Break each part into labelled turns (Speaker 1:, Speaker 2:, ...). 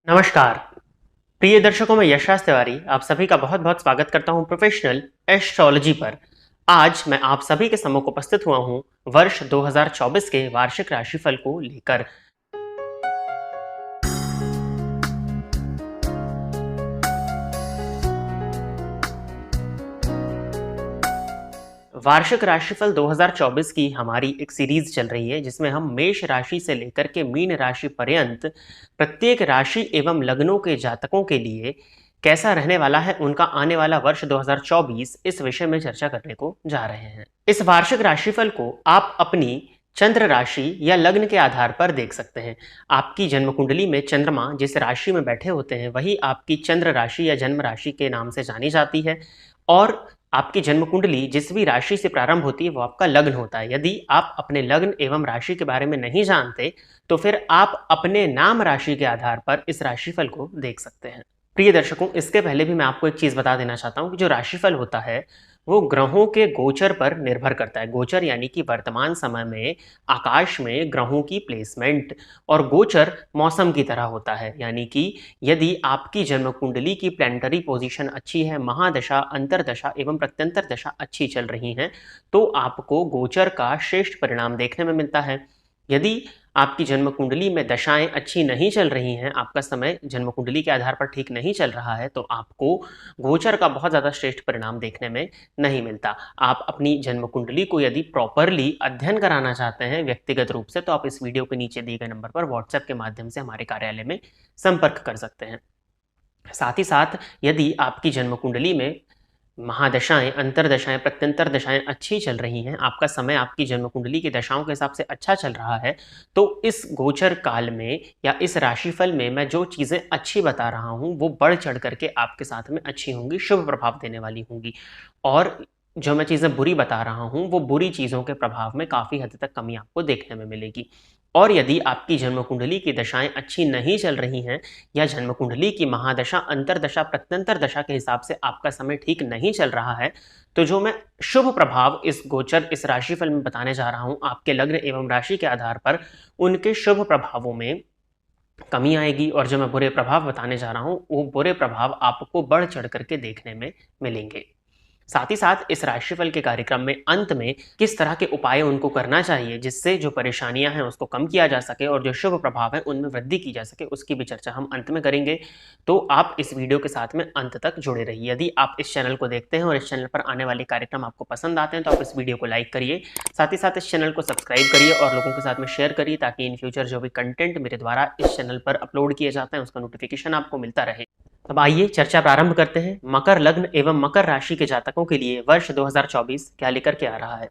Speaker 1: नमस्कार प्रिय दर्शकों, मैं यशराज तिवारी आप सभी का बहुत बहुत स्वागत करता हूं प्रोफेशनल एस्ट्रोलॉजी पर। आज मैं आप सभी के सम्मुख उपस्थित हुआ हूं वर्ष 2024 के वार्षिक राशिफल को लेकर। वार्षिक राशिफल 2024 की हमारी एक सीरीज चल रही है जिसमें हम मेष राशि से लेकर के मीन राशि पर्यंत प्रत्येक राशि एवं लग्नों के जातकों के लिए कैसा रहने वाला है उनका आने वाला वर्ष 2024, इस विषय में चर्चा करने को जा रहे हैं। इस वार्षिक राशिफल को आप अपनी चंद्र राशि या लग्न के आधार पर देख सकते हैं। आपकी जन्म कुंडली में चंद्रमा जिस राशि में बैठे होते हैं वही आपकी चंद्र राशि या जन्म राशि के नाम से जानी जाती है, और आपकी जन्म कुंडली जिस भी राशि से प्रारंभ होती है वो आपका लग्न होता है। यदि आप अपने लग्न एवं राशि के बारे में नहीं जानते तो फिर आप अपने नाम राशि के आधार पर इस राशिफल को देख सकते हैं। प्रिय दर्शकों, इसके पहले भी मैं आपको एक चीज बता देना चाहता हूं कि जो राशिफल होता है वो ग्रहों के गोचर पर निर्भर करता है। गोचर यानी कि वर्तमान समय में आकाश में ग्रहों की प्लेसमेंट, और गोचर मौसम की तरह होता है। यानी कि यदि आपकी जन्म कुंडली की प्लैनेटरी पोजीशन अच्छी है, महादशा, अंतरदशा एवं प्रत्यंतर दशा अच्छी चल रही हैं, तो आपको गोचर का श्रेष्ठ परिणाम देखने में मिलता है। यदि आपकी जन्म कुंडली में दशाएं अच्छी नहीं चल रही हैं, आपका समय जन्म कुंडली के आधार पर ठीक नहीं चल रहा है, तो आपको गोचर का बहुत ज़्यादा श्रेष्ठ परिणाम देखने में नहीं मिलता। आप अपनी जन्म कुंडली को यदि प्रॉपरली अध्ययन कराना चाहते हैं व्यक्तिगत रूप से, तो आप इस वीडियो के नीचे दिए गए नंबर पर व्हाट्सएप के माध्यम से हमारे कार्यालय में संपर्क कर सकते हैं। साथ ही साथ यदि आपकी जन्म कुंडली में महादशाएं, अंतरदशाएं, प्रत्यंतर दशाएं अच्छी चल रही हैं, आपका समय आपकी जन्म कुंडली की दशाओं के हिसाब से अच्छा चल रहा है, तो इस गोचर काल में या इस राशिफल में मैं जो चीज़ें अच्छी बता रहा हूं वो बढ़ चढ़ करके आपके साथ में अच्छी होंगी, शुभ प्रभाव देने वाली होंगी। और जो मैं चीज़ें बुरी बता रहा हूं वो बुरी चीज़ों के प्रभाव में काफ़ी हद तक कमी आपको देखने में मिलेगी। और यदि आपकी जन्म कुंडली की दशाएं अच्छी नहीं चल रही हैं या जन्म कुंडली की महादशा, अंतरदशा, प्रत्यंतर दशा के हिसाब से आपका समय ठीक नहीं चल रहा है, तो जो मैं शुभ प्रभाव इस गोचर, इस राशिफल में बताने जा रहा हूं आपके लग्न एवं राशि के आधार पर, उनके शुभ प्रभावों में कमी आएगी। और जो मैं बुरे प्रभाव बताने जा रहा हूं वो बुरे प्रभाव आपको बढ़ चढ़ करके देखने में मिलेंगे। साथ ही साथ इस राशिफल के कार्यक्रम में अंत में किस तरह के उपाय उनको करना चाहिए जिससे जो परेशानियां हैं उसको कम किया जा सके और जो शुभ प्रभाव है उनमें वृद्धि की जा सके, उसकी भी चर्चा हम अंत में करेंगे। तो आप इस वीडियो के साथ में अंत तक जुड़े रहिए। यदि आप इस चैनल को देखते हैं और इस चैनल पर आने वाले कार्यक्रम आपको पसंद आते हैं तो आप इस वीडियो को लाइक करिए, साथ ही साथ इस चैनल को सब्सक्राइब करिए और लोगों के साथ में शेयर करिए, ताकि इन फ्यूचर जो भी कंटेंट मेरे द्वारा इस चैनल पर अपलोड किए जाते हैं उसका नोटिफिकेशन आपको मिलता रहे। अब आइए चर्चा प्रारंभ करते हैं। मकर लग्न एवं मकर राशि के जातकों के लिए वर्ष 2024 क्या लेकर के आ रहा है।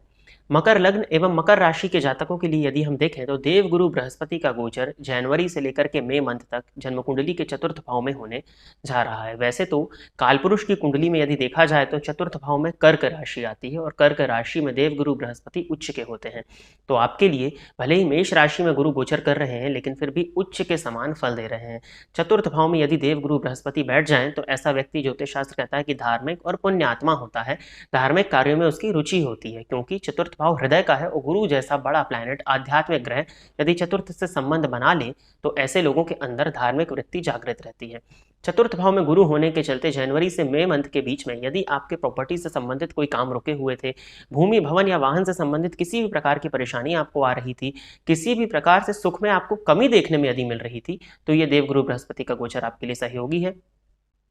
Speaker 1: मकर लग्न एवं मकर राशि के जातकों के लिए यदि हम देखें तो देवगुरु बृहस्पति का गोचर जनवरी से लेकर के मई मंथ तक जन्म कुंडली के चतुर्थ भाव में होने जा रहा है। वैसे तो कालपुरुष की कुंडली में यदि देखा जाए तो चतुर्थ भाव में कर्क राशि आती है और कर्क राशि में देवगुरु बृहस्पति उच्च के होते हैं। तो आपके लिए भले ही मेष राशि में गुरु गोचर कर रहे हैं लेकिन फिर भी उच्च के समान फल दे रहे हैं। चतुर्थ भाव में यदि देवगुरु बृहस्पति बैठ जाएं तो ऐसा व्यक्ति, ज्योतिष शास्त्र कहता है कि धार्मिक और पुण्यात्मा होता है, धार्मिक कार्यों में उसकी रुचि होती है, क्योंकि चतुर्थ भाव हृदय का है और गुरु जैसा बड़ा प्लैनेट, आध्यात्मिक ग्रह यदि चतुर्थ से संबंध बना ले तो ऐसे लोगों के अंदर धार्मिक वृत्ति जागृत रहती है। चतुर्थ भाव में गुरु होने के चलते जनवरी से मई मंथ के बीच में यदि आपके प्रॉपर्टी से संबंधित कोई काम रुके हुए थे, भूमि भवन या वाहन से संबंधित किसी भी प्रकार की परेशानी आपको आ रही थी, किसी भी प्रकार से सुख में आपको कमी देखने में यदि मिल रही थी, तो ये देवगुरु बृहस्पति का गोचर आपके लिए सहयोगी है।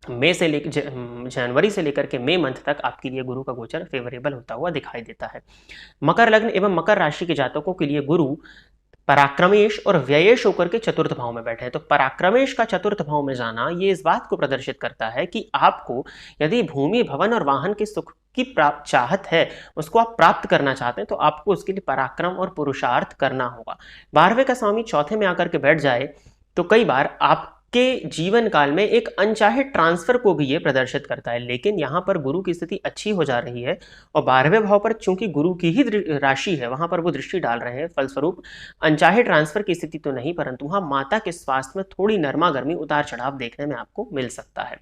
Speaker 1: जनवरी से लेकर के मई मंथ तक आपके लिए गुरु का गोचर फेवरेबल होता हुआ दिखाई देता है। मकर लग्न एवं मकर राशि के जातकों के लिए गुरु पराक्रमेश और व्ययेश होकर के चतुर्थ भाव में बैठे हैं। तो पराक्रमेश का चतुर्थ भाव में जाना ये इस बात को प्रदर्शित करता है कि आपको यदि भूमि भवन और वाहन के सुख की प्राप्त चाहत है, उसको आप प्राप्त करना चाहते हैं, तो आपको उसके लिए पराक्रम और पुरुषार्थ करना होगा। 12वें का स्वामी चौथे में आकर के बैठ जाए तो कई बार आपके जीवन काल में एक अनचाहे ट्रांसफर को भी ये प्रदर्शित करता है। लेकिन यहाँ पर गुरु की स्थिति अच्छी हो जा रही है और 12वें भाव पर चूंकि गुरु की ही राशि है, वहां पर वो दृष्टि डाल रहे हैं, फलस्वरूप अनचाहे ट्रांसफर की स्थिति तो नहीं, परंतु वहां माता के स्वास्थ्य में थोड़ी नरमा गर्मी, उतार चढ़ाव देखने में आपको मिल सकता है।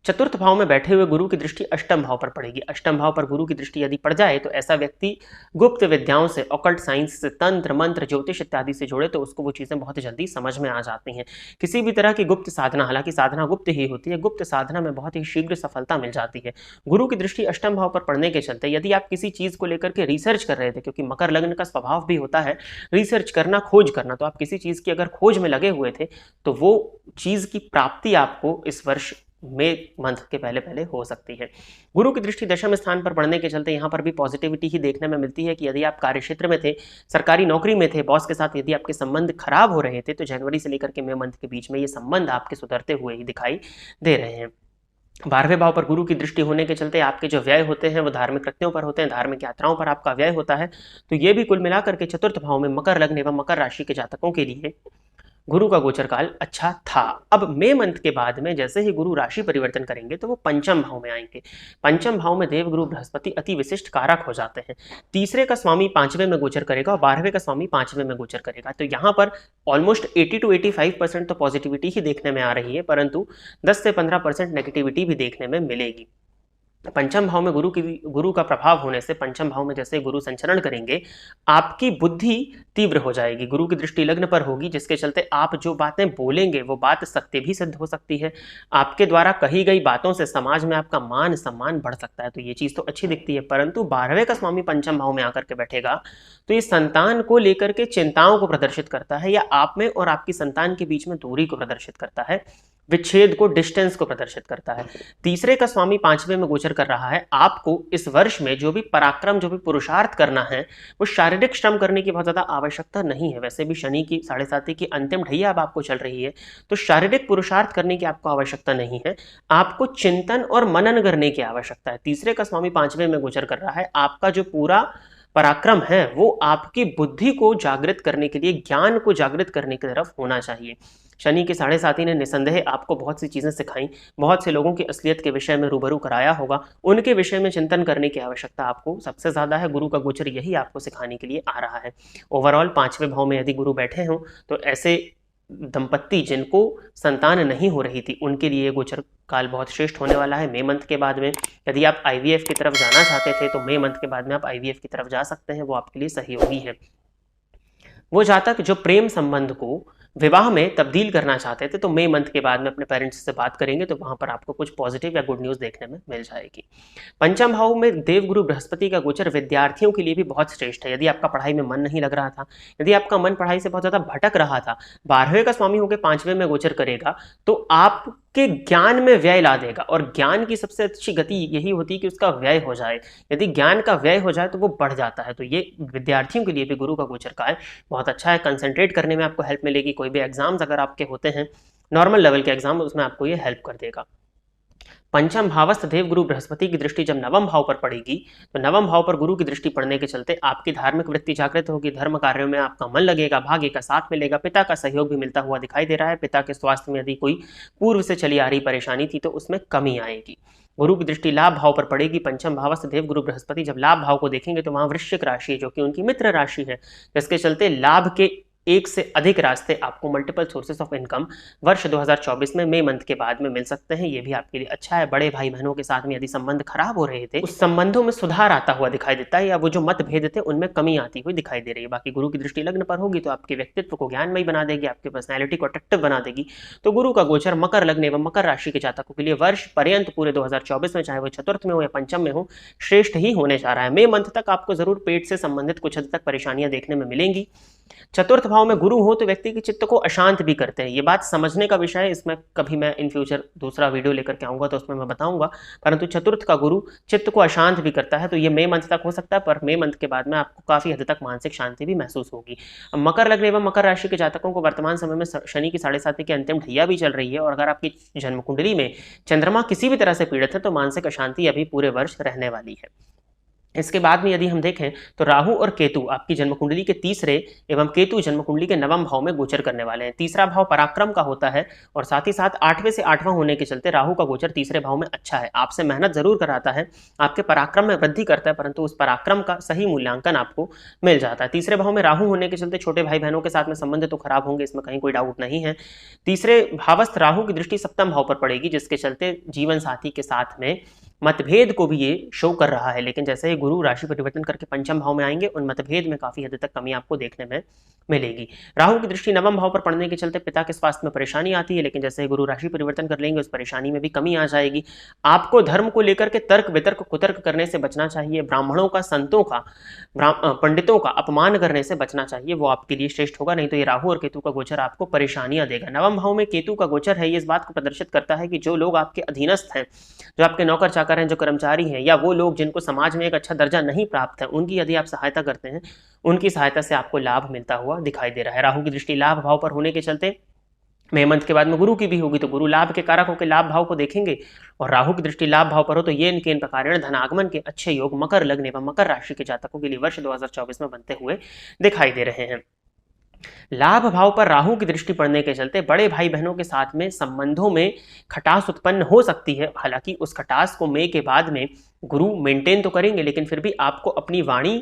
Speaker 1: चतुर्थ भाव में बैठे हुए गुरु की दृष्टि अष्टम भाव पर पड़ेगी। अष्टम भाव पर गुरु की दृष्टि यदि पड़ जाए तो ऐसा व्यक्ति गुप्त विद्याओं से, ऑकल्ट साइंस से, तंत्र मंत्र ज्योतिष इत्यादि से जुड़े तो उसको वो चीजें बहुत जल्दी समझ में आ जाती हैं। किसी भी तरह की गुप्त साधना, हालांकि साधना गुप्त ही होती है, गुप्त साधना में बहुत ही शीघ्र सफलता मिल जाती है। गुरु की दृष्टि अष्टम भाव पर पड़ने के चलते यदि आप किसी चीज को लेकर के रिसर्च कर रहे थे, क्योंकि मकर लग्न का स्वभाव भी होता है रिसर्च करना, खोज करना, तो आप किसी चीज की अगर खोज में लगे हुए थे तो वो चीज की प्राप्ति आपको इस वर्ष मई मंथ के पहले पहले हो सकती है। गुरु की दृष्टि दशम स्थान पर पड़ने के चलते यहाँ पर भी पॉजिटिविटी ही देखने में मिलती है कि यदि आप कार्य क्षेत्र में थे, सरकारी नौकरी में थे, बॉस के साथ यदि आपके संबंध खराब हो रहे थे तो जनवरी से लेकर के मई मंथ के बीच में ये संबंध आपके सुधरते हुए ही दिखाई दे रहे हैं। 12वें भाव पर गुरु की दृष्टि होने के चलते आपके जो व्यय होते हैं वो धार्मिक कृत्यों पर होते हैं, धार्मिक यात्राओं पर आपका व्यय होता है। तो ये भी कुल मिलाकर के चतुर्थ भाव में मकर लग्न एवं मकर राशि के जातकों के लिए गुरु का गोचर काल अच्छा था। अब मई मंथ के बाद में जैसे ही गुरु राशि परिवर्तन करेंगे तो वो पंचम भाव में आएंगे। पंचम भाव में देव गुरु बृहस्पति अति विशिष्ट कारक हो जाते हैं। तीसरे का स्वामी पांचवें में गोचर करेगा और 12वें का स्वामी पांचवें में गोचर करेगा। तो यहाँ पर ऑलमोस्ट 80 to 85% तो पॉजिटिविटी ही देखने में आ रही है, परंतु 10 से 15% नेगेटिविटी भी देखने में मिलेगी। पंचम भाव में गुरु का प्रभाव होने से पंचम भाव में जैसे गुरु संचरण करेंगे आपकी बुद्धि तीव्र हो जाएगी। गुरु की दृष्टि लग्न पर होगी, जिसके चलते आप जो बातें बोलेंगे वो बात सत्य भी सिद्ध हो सकती है। आपके द्वारा कही गई बातों से समाज में आपका मान सम्मान बढ़ सकता है, तो ये चीज तो अच्छी दिखती है। परंतु 12वें का स्वामी पंचम भाव में आकर के बैठेगा तो ये संतान को लेकर के चिंताओं को प्रदर्शित करता है, या आप में और आपकी संतान के बीच में दूरी को प्रदर्शित करता है, विच्छेद को, डिस्टेंस को प्रदर्शित करता है। तीसरे का स्वामी पांचवें में गोचर कर रहा है। आपको इस वर्ष में जो भी पराक्रम, जो भी पुरुषार्थ करना है, वो शारीरिक श्रम करने की बहुत ज्यादा आवश्यकता नहीं है। वैसे भी शनि की 7.5 की अंतिम ढैया अब आपको चल रही है, तो शारीरिक पुरुषार्थ करने की आपको आवश्यकता नहीं है, आपको चिंतन और मनन करने की आवश्यकता है। तीसरे का स्वामी पांचवें में गोचर कर रहा है। आपका जो पूरा पराक्रम है वो आपकी बुद्धि को जागृत करने के लिए, ज्ञान को जागृत करने की तरफ होना चाहिए। शनि के 7.5 ने निसंदेह आपको बहुत सी चीजें सिखाई, बहुत से लोगों की असलियत के विषय में रूबरू कराया होगा, उनके विषय में चिंतन करने की आवश्यकता आपको सबसे ज्यादा है। गुरु का गोचर यही आपको सिखाने के लिए आ रहा है। ओवरऑल 5वें भाव में यदि गुरु बैठे हों तो ऐसे दंपत्ति जिनको संतान नहीं हो रही थी उनके लिए गोचर काल बहुत श्रेष्ठ होने वाला है। मई मंथ के बाद में यदि आप IVF की तरफ जाना चाहते थे तो मई मंथ के बाद में आप IVF की तरफ जा सकते हैं, वो आपके लिए सहयोगी है। वो जातक जो प्रेम संबंध को विवाह में तब्दील करना चाहते थे तो मई मंथ के बाद में अपने पेरेंट्स से बात करेंगे तो वहां पर आपको कुछ पॉजिटिव या गुड न्यूज देखने में मिल जाएगी। पंचम भाव में देवगुरु बृहस्पति का गोचर विद्यार्थियों के लिए भी बहुत श्रेष्ठ है। यदि आपका पढ़ाई में मन नहीं लग रहा था, यदि आपका मन पढ़ाई से बहुत ज्यादा भटक रहा था, 12वें का स्वामी होकर 5वें में गोचर करेगा तो आपके ज्ञान में व्यय ला देगा। और ज्ञान की सबसे अच्छी गति यही होती है कि उसका व्यय हो जाए। यदि ज्ञान का व्यय हो जाए तो वो बढ़ जाता है। तो ये विद्यार्थियों के लिए भी गुरु का गोचर काल बहुत अच्छा है। कंसंट्रेट करने में आपको हेल्प मिलेगी। कोई भी एग्जाम्स अगर आपके होते हैं, नॉर्मल लेवल के एग्जाम, उसमें आपको ये हेल्प कर देगा। पंचम भावस्थ देव गुरु बृहस्पति की दृष्टि जब नवम भाव पर पड़ेगी तो नवम भाव पर गुरु की दृष्टि पड़ने के चलते आपकी धार्मिक वृत्ति जागृत होगी, धर्म कार्यों में आपका मन लगेगा, भाग्य का साथ मिलेगा, पिता का सहयोग भी मिलता हुआ दिखाई दे रहा है। पिता के स्वास्थ्य में यदि कोई पूर्व से चली आ रही परेशानी थी तो उसमें कमी आएगी। गुरु की दृष्टि लाभ भाव पर पड़ेगी। पंचम भावस्थ देव गुरु बृहस्पति जब लाभ भाव को देखेंगे तो वहां वृश्चिक राशि जो कि उनकी मित्र राशि है, जिसके चलते लाभ के एक से अधिक रास्ते आपको, मल्टीपल सोर्सेस ऑफ इनकम वर्ष 2024 में मई मंथ के बाद में मिल सकते हैं। ये भी आपके लिए अच्छा है। बड़े भाई बहनों के साथ में यदि संबंध खराब हो रहे थे उस संबंधों में सुधार आता हुआ दिखाई देता है, या वो जो मतभेद थे उनमें कमी आती हुई दिखाई दे रही है। बाकी गुरु की दृष्टि लग्न पर होगी तो आपके व्यक्तित्व को ज्ञानमयी बना देगी, आपकी पर्सनैलिटी को अट्रैक्टिव बना देगी। तो गुरु का गोचर मकर लग्न एवं मकर राशि के जातकों के लिए वर्ष पर्यंत पूरे 2024 में, चाहे वो चतुर्थ में हो या पंचम में हो, श्रेष्ठ ही होने जा रहा है। मई मंथ तक आपको जरूर पेट से संबंधित कुछ हद तक परेशानियां देखने में मिलेंगी। चतुर्थ भाव में गुरु हो तो व्यक्ति के चित्त को अशांत भी करते हैं। ये बात समझने का विषय है, इसमें कभी मैं इन फ्यूचर दूसरा वीडियो लेकर के आऊंगा तो उसमें मैं बताऊंगा। परंतु चतुर्थ का गुरु चित्त को अशांत भी करता है, तो ये मई मंथ तक हो सकता है, पर मई मंथ के बाद में आपको काफी हद तक मानसिक शांति भी महसूस होगी। अब मकर लग्न एवं मकर राशि के जातकों को वर्तमान समय में शनि की 7.5 की अंतिम ढैया भी चल रही है, और अगर आपकी जन्म कुंडली में चंद्रमा किसी भी तरह से पीड़ित है तो मानसिक अशांति अभी पूरे वर्ष रहने वाली है। इसके बाद में यदि हम देखें तो राहु और केतु आपकी जन्म कुंडली के तीसरे एवं केतु जन्म कुंडली के नवम भाव में गोचर करने वाले हैं। तीसरा भाव पराक्रम का होता है और साथ ही साथ 8वें से 8वां होने के चलते राहु का गोचर तीसरे भाव में अच्छा है, आपसे मेहनत जरूर कराता है, आपके पराक्रम में वृद्धि करता है, परंतु उस पराक्रम का सही मूल्यांकन आपको मिल जाता है। तीसरे भाव में राहु होने के चलते छोटे भाई बहनों के साथ में संबंध तो खराब होंगे, इसमें कहीं कोई डाउट नहीं है। तीसरे भावस्थ राहु की दृष्टि सप्तम भाव पर पड़ेगी, जिसके चलते जीवन साथी के साथ में मतभेद को भी ये शो कर रहा है, लेकिन जैसे ही गुरु राशि परिवर्तन करके पंचम भाव में आएंगे उन मतभेद में काफी हद तक कमी आपको देखने में मिलेगी। राहु की दृष्टि नवम भाव पर पड़ने के चलते पिता के स्वास्थ्य में परेशानी आती है, लेकिन जैसे ही गुरु राशि परिवर्तन कर लेंगे उस परेशानी में भी कमी आ जाएगी। आपको धर्म को लेकर के तर्क वितर्क कुतर्क करने से बचना चाहिए, ब्राह्मणों का, संतों का, पंडितों का अपमान करने से बचना चाहिए, वो आपके लिए श्रेष्ठ होगा। नहीं तो ये राहु और केतु का गोचर आपको परेशानियां देगा। नवम भाव में केतु का गोचर है, ये इस बात को प्रदर्शित करता है कि जो लोग आपके अधीनस्थ हैं, जो आपके नौकर चाकर हैं, जो कर्मचारी हैं, या वो लोग जिनको समाज में एक अच्छा दर्जा नहीं प्राप्त है, उनकी यदि आप सहायता करते हैं, उनकी सहायता से आपको लाभ मिलता हुआ दिखाई दे रहा है। राहु की दृष्टि लाभ भाव पर होने के चलते मई मंथ के बाद में गुरु की भी होगी, तो गुरु लाभ के कारक होकर लाभ भाव को देखेंगे, और राहु की दृष्टि लाभ भाव पर हो तो ये इनके इन प्रकार धनागमन के अच्छे योग मकर लग्न एवं मकर राशि के जातकों के लिए वर्ष 2024 में बनते हुए दिखाई दे रहे हैं। लाभ भाव पर राहु की दृष्टि पड़ने के चलते बड़े भाई बहनों के साथ में संबंधों में खटास उत्पन्न हो सकती है। हालांकि उस खटास को मई के बाद में गुरु मेंटेन तो करेंगे, लेकिन फिर भी आपको अपनी वाणी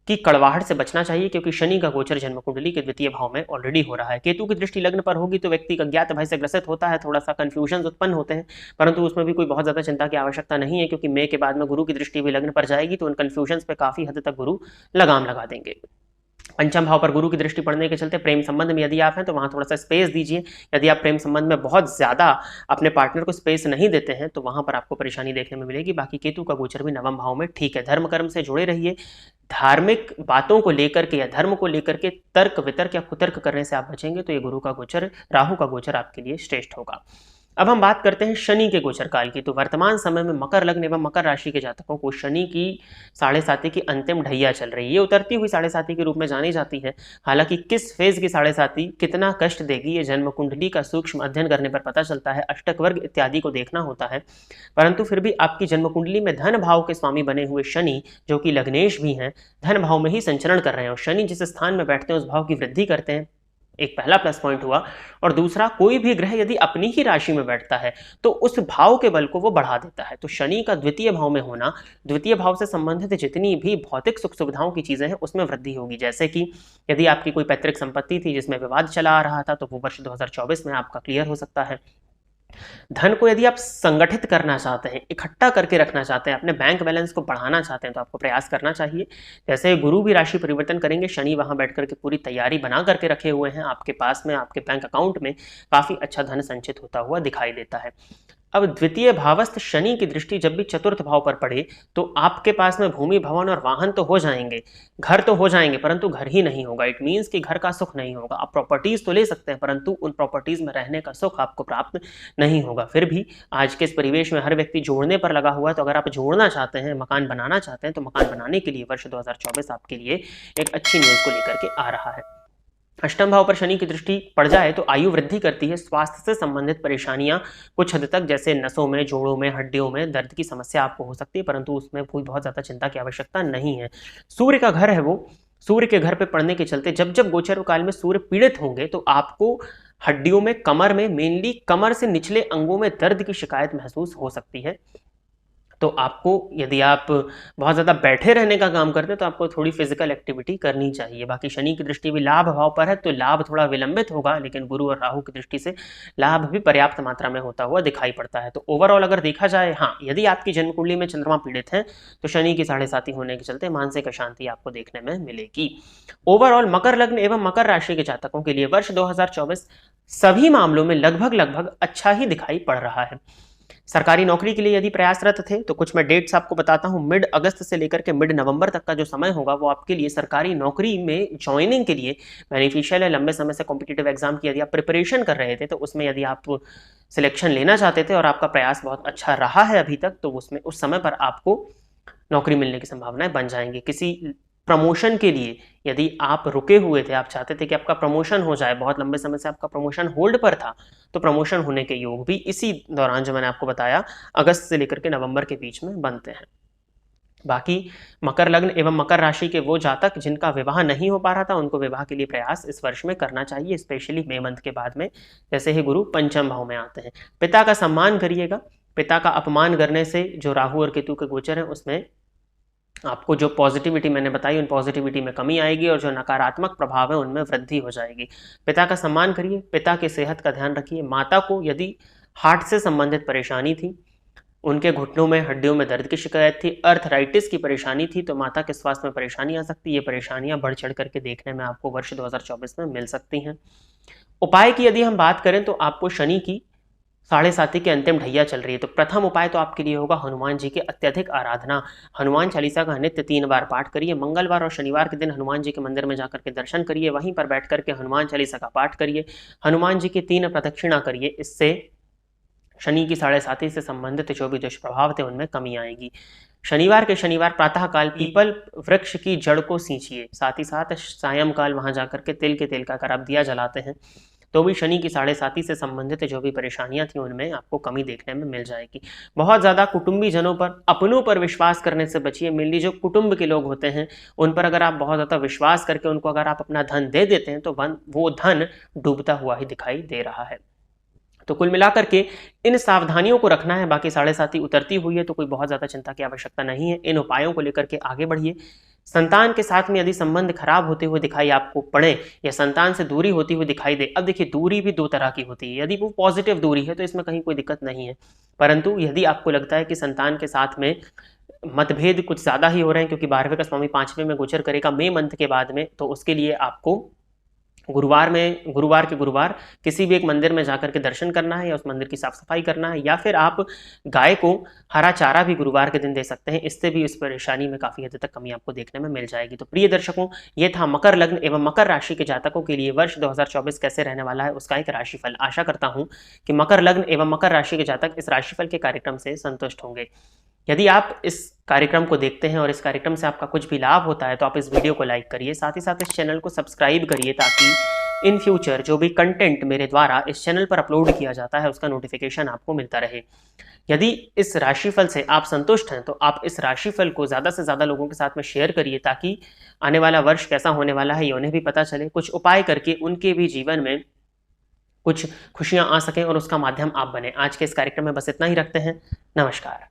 Speaker 1: की कड़वाहट से बचना चाहिए, क्योंकि शनि का गोचर जन्म कुंडली के द्वितीय भाव में ऑलरेडी हो रहा है। केतु की दृष्टि लग्न पर होगी तो व्यक्ति अज्ञात भय से ग्रसित होता है, थोड़ा सा कंफ्यूजन उत्पन्न होते हैं, परंतु उसमें भी कोई बहुत ज्यादा चिंता की आवश्यकता नहीं है, क्योंकि मई के बाद में गुरु की दृष्टि भी लग्न पर जाएगी तो उन कंफ्यूजन पे काफी हद तक गुरु लगाम लगा देंगे। पंचम भाव पर गुरु की दृष्टि पड़ने के चलते प्रेम संबंध में यदि आप हैं तो वहां थोड़ा सा स्पेस दीजिए। यदि आप प्रेम संबंध में बहुत ज्यादा अपने पार्टनर को स्पेस नहीं देते हैं तो वहां पर आपको परेशानी देखने में मिलेगी। बाकी केतु का गोचर भी नवम भाव में ठीक है। धर्म कर्म से जुड़े रहिए, धार्मिक बातों को लेकर के या धर्म को लेकर के तर्क वितर्क या कुतर्क करने से आप बचेंगे तो ये गुरु का गोचर, राहु का गोचर आपके लिए श्रेष्ठ होगा। अब हम बात करते हैं शनि के गोचर काल की। तो वर्तमान समय में मकर लग्न एवं मकर राशि के जातकों को शनि की 7.5 की अंतिम ढैया चल रही है। ये उतरती हुई 7.5 के रूप में जानी जाती है। हालांकि किस फेज की 7.5 कितना कष्ट देगी ये जन्म कुंडली का सूक्ष्म अध्ययन करने पर पता चलता है, अष्टक वर्ग इत्यादि को देखना होता है। परंतु फिर भी आपकी जन्म कुंडली में धन भाव के स्वामी बने हुए शनि, जो कि लग्नेश भी हैं, धन भाव में ही संचरण कर रहे हैं, और शनि जिस स्थान में बैठते हैं उस भाव की वृद्धि करते हैं, एक पहला प्लस पॉइंट हुआ। और दूसरा, कोई भी ग्रह यदि अपनी ही राशि में बैठता है तो उस भाव के बल को वो बढ़ा देता है। तो शनि का द्वितीय भाव में होना, द्वितीय भाव से संबंधित जितनी भी भौतिक सुख सुविधाओं की चीजें हैं उसमें वृद्धि होगी। जैसे कि यदि आपकी कोई पैतृक संपत्ति थी जिसमें विवाद चला आ रहा था तो वो वर्ष 2024 में आपका क्लियर हो सकता है। धन को यदि आप संगठित करना चाहते हैं, इकट्ठा करके रखना चाहते हैं, अपने बैंक बैलेंस को बढ़ाना चाहते हैं तो आपको प्रयास करना चाहिए। जैसे गुरु भी राशि परिवर्तन करेंगे, शनि वहां बैठ करके पूरी तैयारी बना करके रखे हुए हैं, आपके पास में आपके बैंक अकाउंट में काफी अच्छा धन संचित होता हुआ दिखाई देता है। अब द्वितीय भावस्थ शनि की दृष्टि जब भी चतुर्थ भाव पर पड़े तो आपके पास में भूमि भवन और वाहन तो हो जाएंगे, घर तो हो जाएंगे, परंतु घर ही नहीं होगा। इट मीन्स कि घर का सुख नहीं होगा। आप प्रॉपर्टीज तो ले सकते हैं परंतु उन प्रॉपर्टीज में रहने का सुख आपको प्राप्त नहीं होगा। फिर भी आज के इस परिवेश में हर व्यक्ति जोड़ने पर लगा हुआ है, तो अगर आप जोड़ना चाहते हैं, मकान बनाना चाहते हैं, तो मकान बनाने के लिए वर्ष 2024 आपके लिए एक अच्छी न्यूज को लेकर के आ रहा है। अष्टम भाव पर शनि की दृष्टि पड़ जाए तो आयु वृद्धि करती है। स्वास्थ्य से संबंधित परेशानियां कुछ हद तक, जैसे नसों में, जोड़ों में, हड्डियों में दर्द की समस्या आपको हो सकती है, परंतु उसमें कोई बहुत ज्यादा चिंता की आवश्यकता नहीं है। सूर्य का घर है वो, सूर्य के घर पे पड़ने के चलते जब जब गोचर काल में सूर्य पीड़ित होंगे तो आपको हड्डियों में, कमर में, मेनली कमर से निचले अंगों में दर्द की शिकायत महसूस हो सकती है। तो आपको, यदि आप बहुत ज़्यादा बैठे रहने का काम करते हैं तो आपको थोड़ी फिजिकल एक्टिविटी करनी चाहिए। बाकी शनि की दृष्टि भी लाभ भाव पर है तो लाभ थोड़ा विलंबित होगा, लेकिन गुरु और राहु की दृष्टि से लाभ भी पर्याप्त मात्रा में होता हुआ दिखाई पड़ता है। तो ओवरऑल अगर देखा जाए, हाँ, यदि आपकी जन्म कुंडली में चंद्रमा पीड़ित है तो शनि की 7.5 होने के चलते मानसिक अशांति आपको देखने में मिलेगी। ओवरऑल मकर लग्न एवं मकर राशि के जातकों के लिए वर्ष 2024 सभी मामलों में लगभग अच्छा ही दिखाई पड़ रहा है। सरकारी नौकरी के लिए यदि प्रयासरत थे तो कुछ मैं डेट्स आपको बताता हूं। मिड अगस्त से लेकर के मिड नवंबर तक का जो समय होगा वो आपके लिए सरकारी नौकरी में ज्वाइनिंग के लिए बेनिफिशियल है। लंबे समय से कॉम्पिटिटिव एग्जाम की यदि आप प्रिपरेशन कर रहे थे तो उसमें यदि आप सिलेक्शन लेना चाहते थे और आपका प्रयास बहुत अच्छा रहा है अभी तक, तो उसमें उस समय पर आपको नौकरी मिलने की संभावनाएं बन जाएंगी। किसी प्रमोशन के लिए यदि आप रुके हुए थे, आप चाहते थे कि आपका प्रमोशन हो जाए, बहुत लंबे समय से आपका प्रमोशन होल्ड पर था, तो प्रमोशन होने के योग भी इसी दौरान, जो मैंने आपको बताया, अगस्त से लेकर के नवंबर के बीच में बनते हैं। बाकी मकर लग्न एवं मकर राशि के वो जातक जिनका विवाह नहीं हो पा रहा था, उनको विवाह के लिए प्रयास इस वर्ष में करना चाहिए, स्पेशली मई मंथ के बाद में, जैसे ही गुरु पंचम भाव में आते हैं। पिता का सम्मान करिएगा। पिता का अपमान करने से जो राहु और केतु के गोचर हैं उसमें आपको जो पॉजिटिविटी मैंने बताई, उन पॉजिटिविटी में कमी आएगी और जो नकारात्मक प्रभाव है उनमें वृद्धि हो जाएगी। पिता का सम्मान करिए, पिता की सेहत का ध्यान रखिए। माता को यदि हार्ट से संबंधित परेशानी थी, उनके घुटनों में हड्डियों में दर्द की शिकायत थी, अर्थराइटिस की परेशानी थी, तो माता के स्वास्थ्य में परेशानी आ सकती है। ये परेशानियां बढ़ चढ़ करके देखने में आपको वर्ष 2024 में मिल सकती हैं। उपाय की यदि हम बात करें तो आपको शनि की 7.5 की अंतिम ढैया चल रही है, तो प्रथम उपाय तो आपके लिए होगा हनुमान जी की अत्यधिक आराधना। हनुमान चालीसा का नित्य 3 बार पाठ करिए। मंगलवार और शनिवार के दिन हनुमान जी के मंदिर में जाकर के दर्शन करिए, वहीं पर बैठ करके हनुमान चालीसा का पाठ करिए, हनुमान जी की 3 प्रदक्षिणा करिए। इससे शनि की 7.5 से संबंधित जो भी दुष्प्रभाव थे उनमें कमी आएगी। शनिवार के शनिवार प्रातःकाल पीपल वृक्ष की जड़ को सींचिए, साथ ही साथ सायंकाल वहां जाकर के तिल के तेल का अगर आप दिया जलाते हैं तो भी शनि की 7.5 से संबंधित जो भी परेशानियां थी उनमें आपको कमी देखने में मिल जाएगी। बहुत ज्यादा कुटुंबी जनों पर, अपनों पर विश्वास करने से बचिए। मेनली जो कुटुंब के लोग होते हैं उन पर अगर आप बहुत ज्यादा विश्वास करके उनको अगर आप अपना धन दे देते हैं तो वो धन डूबता हुआ ही दिखाई दे रहा है। तो कुल मिलाकर के इन सावधानियों को रखना है। बाकी 7.5 उतरती हुई है तो कोई बहुत ज्यादा चिंता की आवश्यकता नहीं है। इन उपायों को लेकर के आगे बढ़िए। संतान के साथ में यदि संबंध खराब होते हुए दिखाई आपको पड़े या संतान से दूरी होती हुई दिखाई दे, अब देखिए दूरी भी 2 तरह की होती है। यदि वो पॉजिटिव दूरी है तो इसमें कहीं कोई दिक्कत नहीं है, परंतु यदि आपको लगता है कि संतान के साथ में मतभेद कुछ ज्यादा ही हो रहे हैं, क्योंकि 12वें का स्वामी 5वें में गोचर करेगा मई मंथ के बाद में, तो उसके लिए आपको गुरुवार के गुरुवार किसी भी एक मंदिर में जाकर के दर्शन करना है या उस मंदिर की साफ सफाई करना है, या फिर आप गाय को हरा चारा भी गुरुवार के दिन दे सकते हैं। इससे भी इस परेशानी में काफी हद तक कमी आपको देखने में मिल जाएगी। तो प्रिय दर्शकों, ये था मकर लग्न एवं मकर राशि के जातकों के लिए वर्ष 2024 कैसे रहने वाला है उसका एक राशिफल। आशा करता हूं कि मकर लग्न एवं मकर राशि के जातक इस राशिफल के कार्यक्रम से संतुष्ट होंगे। यदि आप इस कार्यक्रम को देखते हैं और इस कार्यक्रम से आपका कुछ भी लाभ होता है तो आप इस वीडियो को लाइक करिए, साथ ही साथ इस चैनल को सब्सक्राइब करिए, ताकि इन फ्यूचर जो भी कंटेंट मेरे द्वारा इस चैनल पर अपलोड किया जाता है उसका नोटिफिकेशन आपको मिलता रहे। यदि इस राशिफल से आप संतुष्ट हैं तो आप इस राशिफल को ज़्यादा से ज़्यादा लोगों के साथ में शेयर करिए, ताकि आने वाला वर्ष कैसा होने वाला है ये उन्हें भी पता चले, कुछ उपाय करके उनके भी जीवन में कुछ खुशियां आ सकें और उसका माध्यम आप बने। आज के इस कार्यक्रम में बस इतना ही रखते हैं। नमस्कार।